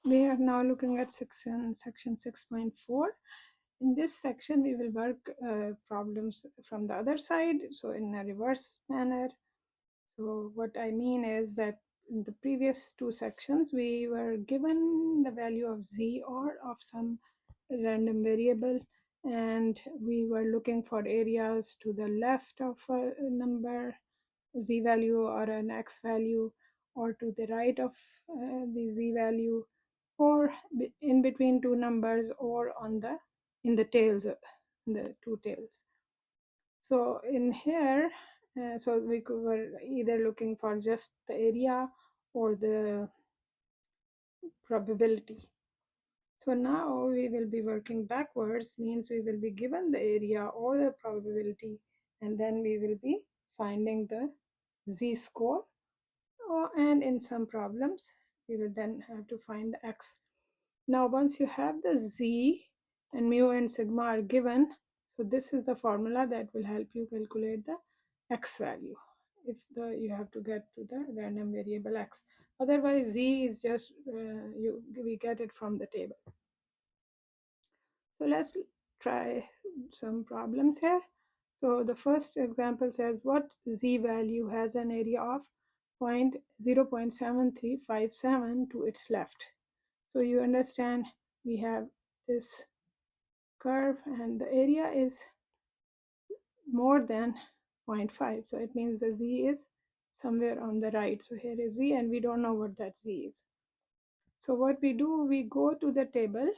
We are now looking at section 6.4. In this section, we will work problems from the other side, so in a reverse manner. So what I mean is that in the previous two sections, we were given the value of z or of some random variable, and we were looking for areas to the left of a number, z value or an x value, or to the right of the z value, or in between two numbers, or on the in the tails, the two tails. So in here, so we were either looking for just the area or the probability. So now we will be working backwards, means we will be given the area or the probability, and then we will be finding the z-score. And in some problems, we will then have to find the x. Now, once you have the z and mu and sigma are given, so this is the formula that will help you calculate the x value if you have to get to the random variable x. Otherwise, z is just we get it from the table. So let's try some problems here. So the first example says what z value has an area of 0.7357 to its left. So you understand we have this curve and the area is more than 0.5. So it means the z is somewhere on the right. So here is z and we don't know what that z is. So what we do, we go to the table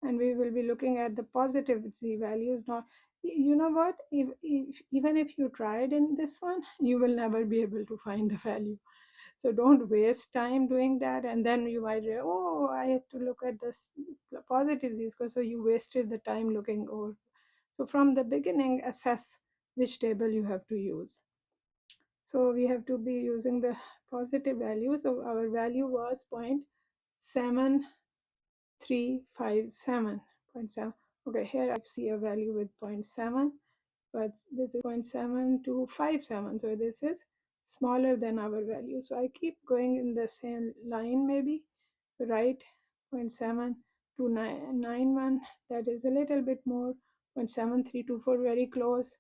and we will be looking at the positive z values. Now, you know what, even if you tried in this one, you will never be able to find the value. So don't waste time doing that, and then you might say, oh, I have to look at this positive z score, so you wasted the time looking over. So from the beginning, assess which table you have to use. So we have to be using the positive value. So our value was 0.7357. 0.7. Okay, here I see a value with 0.7, but this is 0.7257. So this is smaller than our value. So I keep going in the same line, maybe, right? 0.7291, that is a little bit more. 0.7324, very close.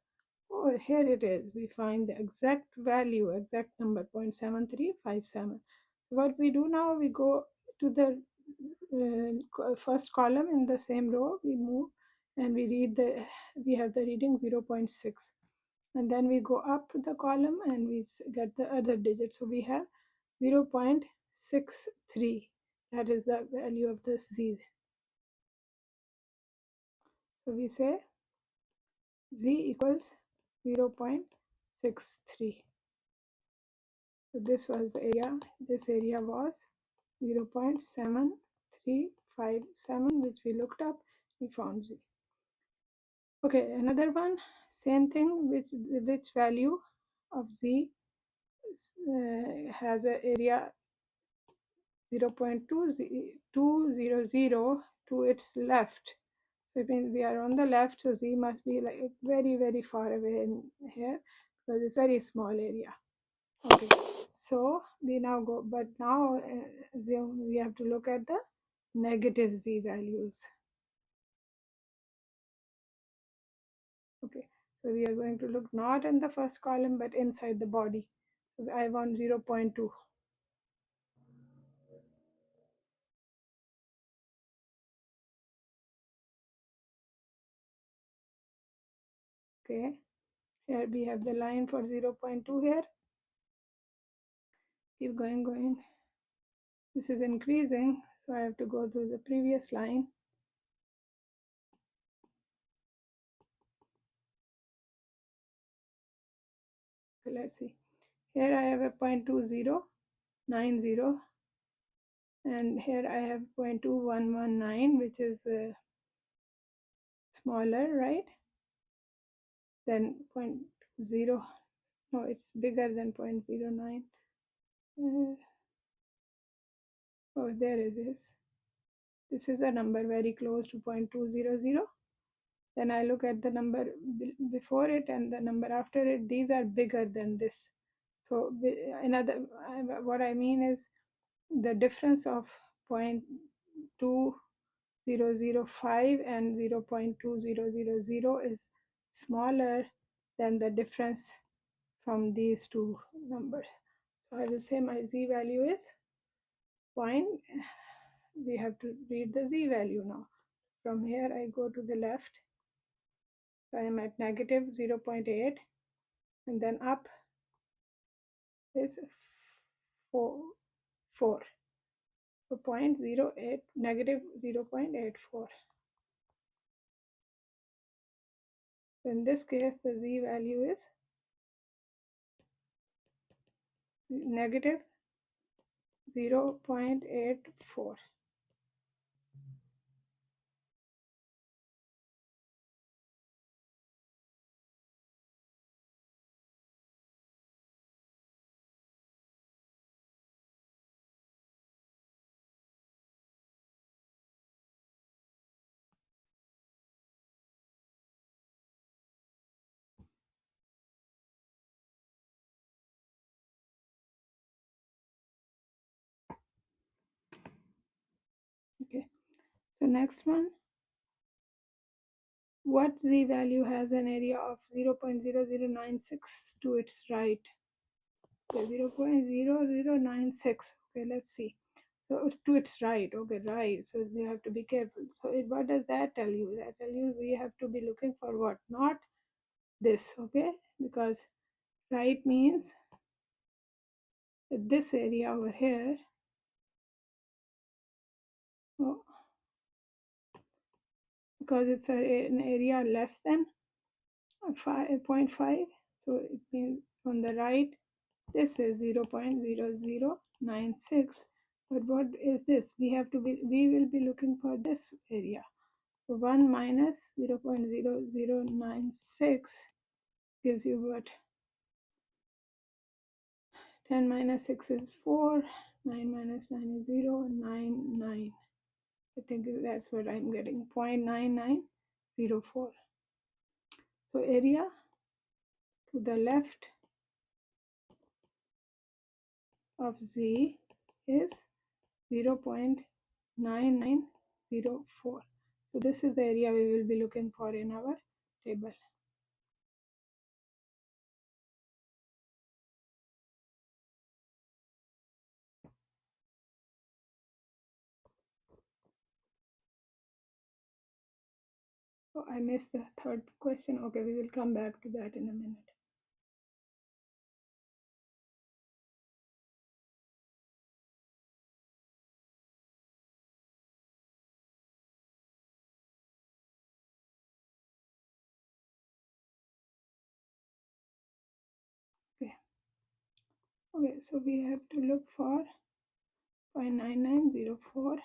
Oh, here it is. We find the exact value, exact number, 0.7357. So what we do now, we go to the first column in the same row, we move and we have the reading 0.6, and then we go up the column and we get the other digit. So we have 0.63, that is the value of this z. So we say z equals 0.63. So this was the area. This area was 0.7357, which we looked up. We found z. Okay, another one, same thing. Which value of z has an area 0.200 to its left. So it means we are on the left, so z must be like very, very far away in here because it's a very small area. Okay, so we now go, but now we have to look at the negative z values. Okay, so we are going to look not in the first column but inside the body. So I want 0.2. Okay, here we have the line for 0.2 here. Keep going. This is increasing, so I have to go to the previous line. So let's see. Here I have a 0.2090, and here I have 0.2119, which is smaller, right? Then 0.0. No, it's bigger than 0.09. Oh, there it is. This is a number very close to 0.200. Then I look at the number before it and the number after it. These are bigger than this. So what I mean is the difference of 0.2005 and 0.2000 is smaller than the difference from these two numbers. So I will say my z value is point. We have to read the z value now. From here I go to the left. So I am at negative 0.8, and then up is 4. So 0.08, negative 0.84. So in this case, the z value is negative 0.84. Okay, so next one, what z value has an area of 0.0096 to its right? Okay, 0.0096. Okay, let's see. So it's to its right. Okay, right. So you have to be careful. So what does that tell you? That tell you we have to be looking for what? Not this. Okay, because right means that this area over here. Oh, because it's an area less than 5.5, so it means on the right this is 0.0096. But what is this? We will be looking for this area. So 1 minus 0.0096 gives you what? 10 minus 6 is 4, 9 minus 9 is 0, 9, 9. I think that's what I'm getting, 0.9904. So area to the left of z is 0.9904. So this is the area we will be looking for in our table. Oh, I missed the third question. Okay, we will come back to that in a minute. Okay. Okay, so we have to look for 0.9904.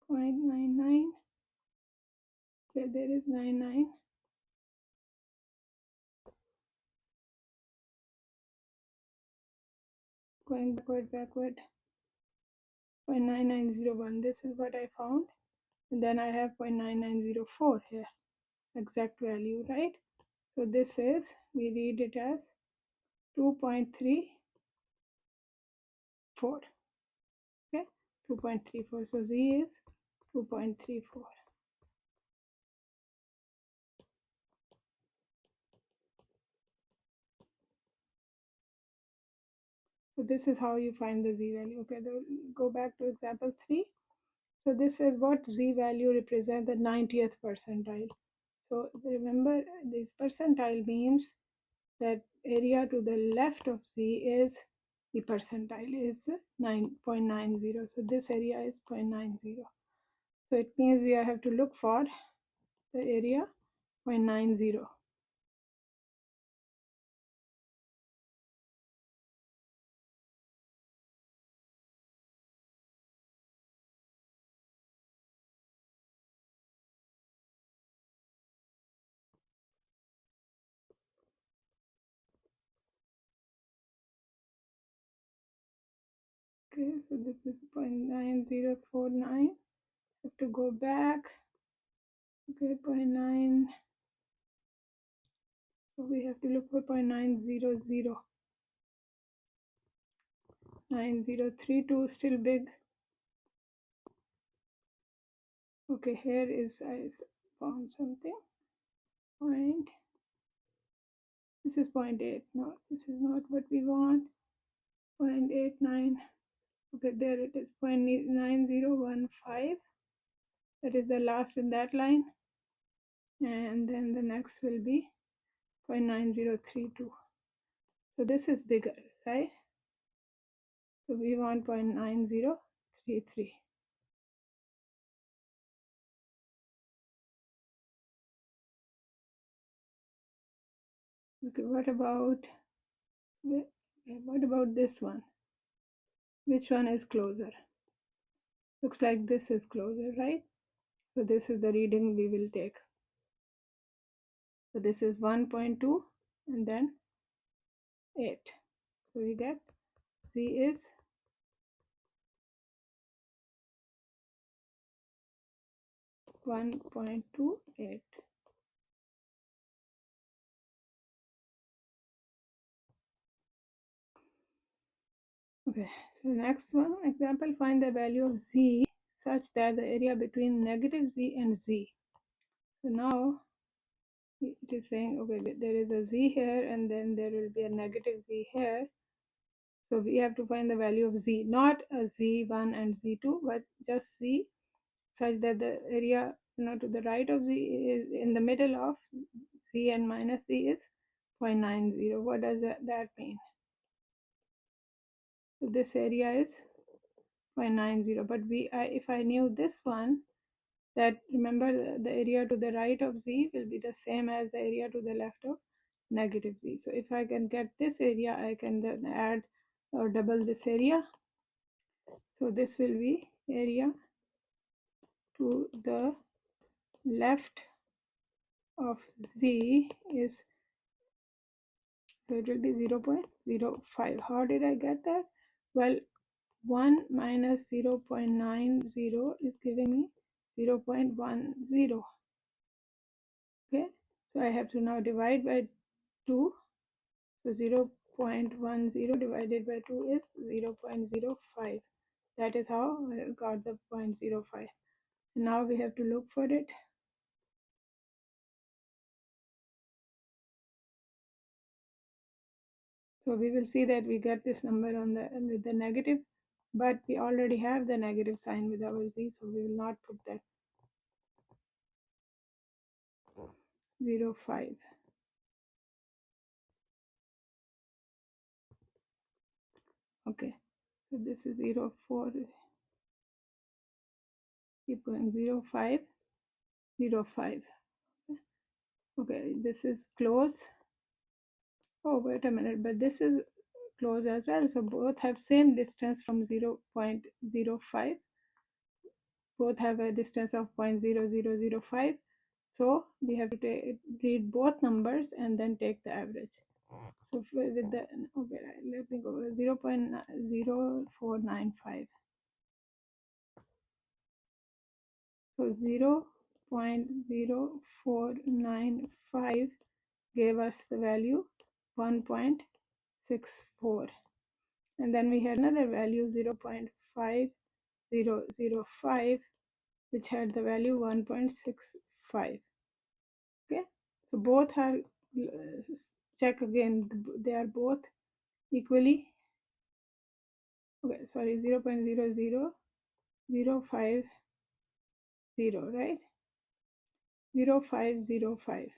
.99. Okay, there is 99. Going backward. 0.9901. This is what I found. And then I have 0.9904 here. Exact value, right? So this is, we read it as 2.34. Okay, 2.34. So z is 2.34. So this is how you find the z value. Okay, go back to example 3. So this is what z value represents, the 90th percentile. So remember, this percentile means that area to the left of z is the percentile is 9.90. So this area is 0.90. So it means we have to look for the area 0.90. Okay, so this is 0.9049. Have to go back. Okay, 0.9. So we have to look for 0.900. 9032 still big. Okay, here is I found something. Point. This is 0.8. No, this is not what we want. 0.89. Okay, there it is. 0.9015. That is the last in that line. And then the next will be 0.9032. So this is bigger, right? So we want 0.9033. Okay, what about this one? Which one is closer? Looks like this is closer, right? So this is the reading we will take. So this is 1.2 and then 8. So we get Z is 1.28. Okay, so next one example, find the value of Z such that the area between negative Z and Z. So now it is saying, okay, there is a Z here and then there will be a negative Z here. So we have to find the value of Z, not a Z1 and Z2, but just Z such that the area to the right of Z is in the middle of Z and minus Z is 0.90. What does that mean? So this area is 0.90, but if I knew this one, that remember the area to the right of Z will be the same as the area to the left of negative Z. So if I can get this area, I can then add or double this area. So this will be area to the left of Z is, so it will be 0.05. How did I get that? Well, 1 minus 0.90 is giving me 0.10. Okay, so I have to now divide by 2. So 0.10 divided by 2 is 0.05. That is how I got the 0.05. Now we have to look for it. So we will see that we get this number with the negative, but we already have the negative sign with our Z, so we will not put that 0.5. Okay, so this is 0.4. Keep going. 0.5, 0.5. Okay, this is close. Oh, wait a minute, but this is close as well. So both have same distance from 0.05. Both have a distance of 0.0005. So we have to read both numbers and then take the average. So with the, okay, let me go 0.0495. So 0.0495 gave us the value 1.64, and then we had another value 0.5005 which had the value 1.65. Okay, so both are, check again, they are both equally, okay, sorry, 0.00050, right? 0505.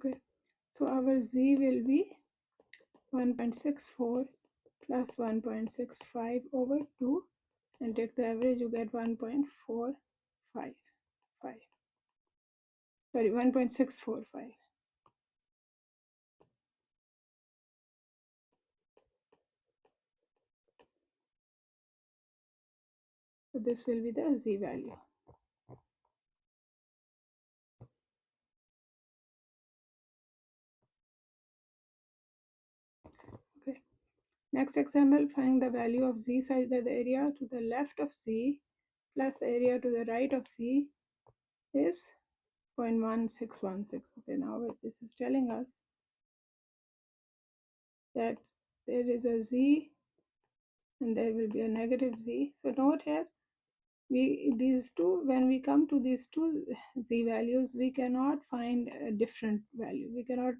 Okay, so our Z will be 1.64 plus 1.65 over 2, and take the average, you get 1.455. Sorry, 1.645. So this will be the z value. Okay. Next example, find the value of z such that the area to the left of z plus the area to the right of z is 0.1616. Okay, now this is telling us that there is a z and there will be a negative z. So note here, these two, when we come to these two z values, we cannot find a different value. We cannot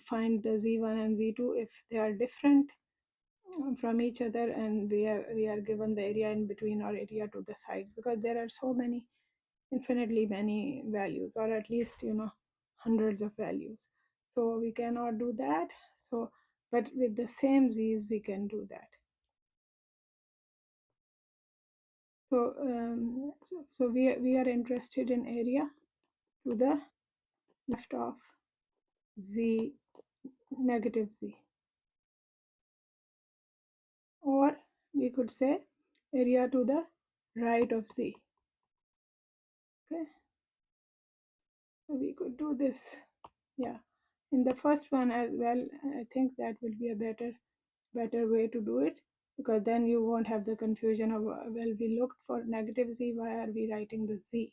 find the z1 and z2 if they are different from each other, and we are given the area in between or area to the side, because there are so many, infinitely many values, or at least hundreds of values. So we cannot do that. So but with the same z's we can do that. So we are interested in area to the left of z negative z, or we could say area to the right of z. Okay, so we could do this. Yeah, in the first one as well, I think that will be a better way to do it, because then you won't have the confusion of, well, we looked for negative z, why are we writing the z,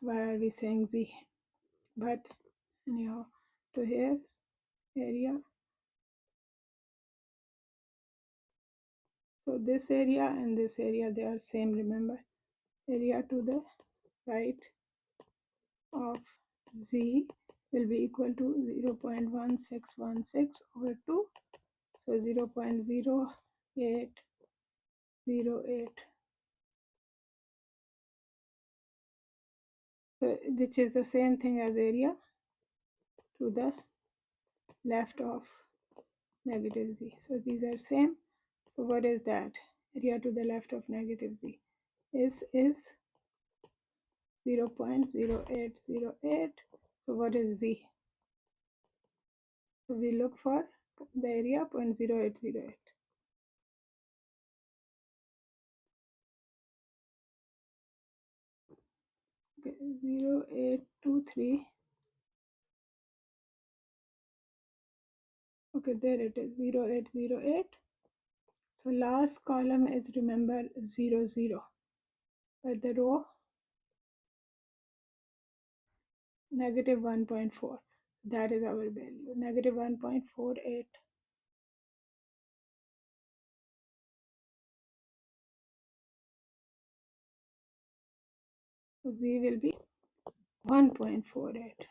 why are we saying z? But anyhow, so here area, so this area and this area, they are same, remember. Area to the right of z will be equal to 0.1616 over 2, so 0.0808, so which is the same thing as area to the left of negative z. So these are same. So what is that? Area to the left of negative z is 0.0808. So what is z? So we look for the area 0.0808. Okay, 0823. Okay, there it is, 0808. So last column is, remember, 00, but the row negative 1.4. That is our value, negative 1.48. So z will be 1.48.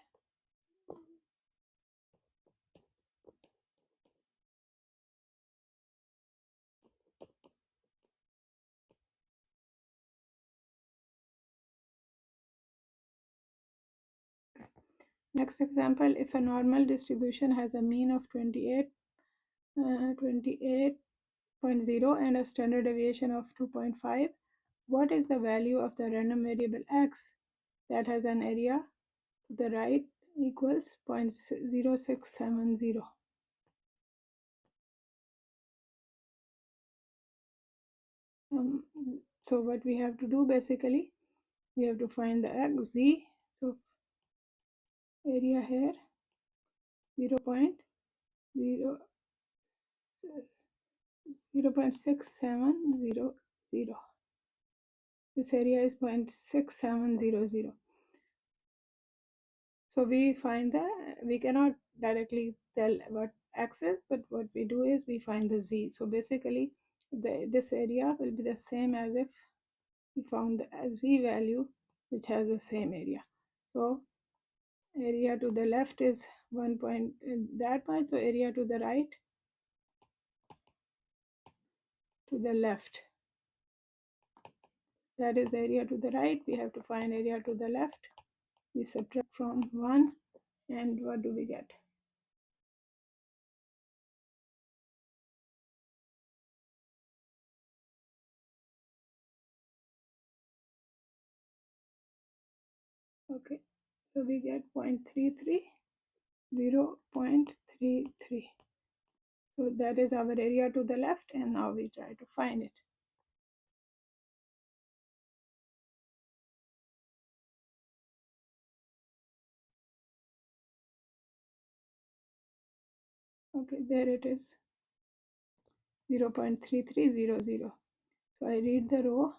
Next example, if a normal distribution has a mean of 28.0 and a standard deviation of 2.5, what is the value of the random variable x that has an area to the right equals 0.0670? So what we have to do, basically, we have to find the x, z. So area here 0.6700. This area is 0.6700. So we find that we cannot directly tell what x is, but what we do is we find the z. So basically, this area will be the same as if we found the z value which has the same area. So area to the left is 1 point that much, so area to the right, to the left, that is area to the right. We have to find area to the left. We subtract from 1, and what do we get? Okay, so we get 0.33, 0.33. So that is our area to the left, and now we try to find it. Okay, there it is, 0.3300. So I read the row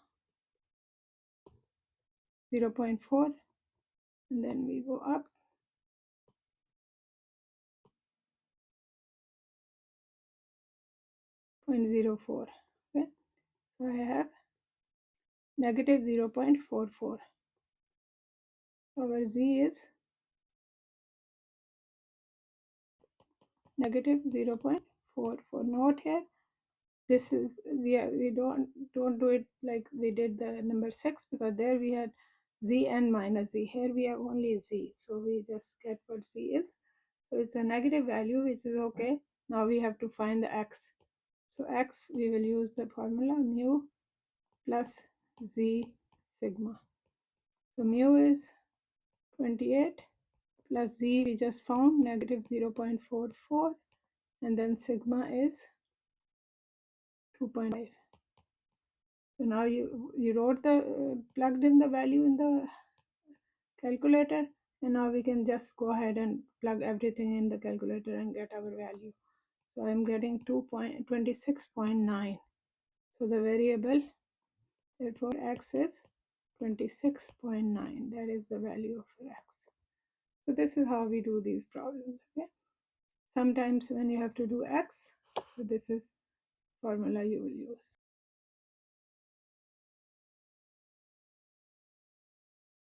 0.4, and then we go up 0.04. Okay, so I have negative 0.44. Our z is negative 0.44. Note here, this is we don't do it like we did the number 6, because there we had z and minus z. Here we have only z, so we just get what z is. So it's a negative value, which is okay. Now we have to find the x. So x, we will use the formula mu plus z sigma. So mu is 28 plus z we just found negative 0.44, and then sigma is 2.5. So now you wrote the plugged in the value in the calculator, and now we can just go ahead and plug everything in the calculator and get our value. So I'm getting 26.9. So the variable, therefore x is 26.9. That is the value of x. So this is how we do these problems. Okay. Sometimes when you have to do x, so this is formula you will use.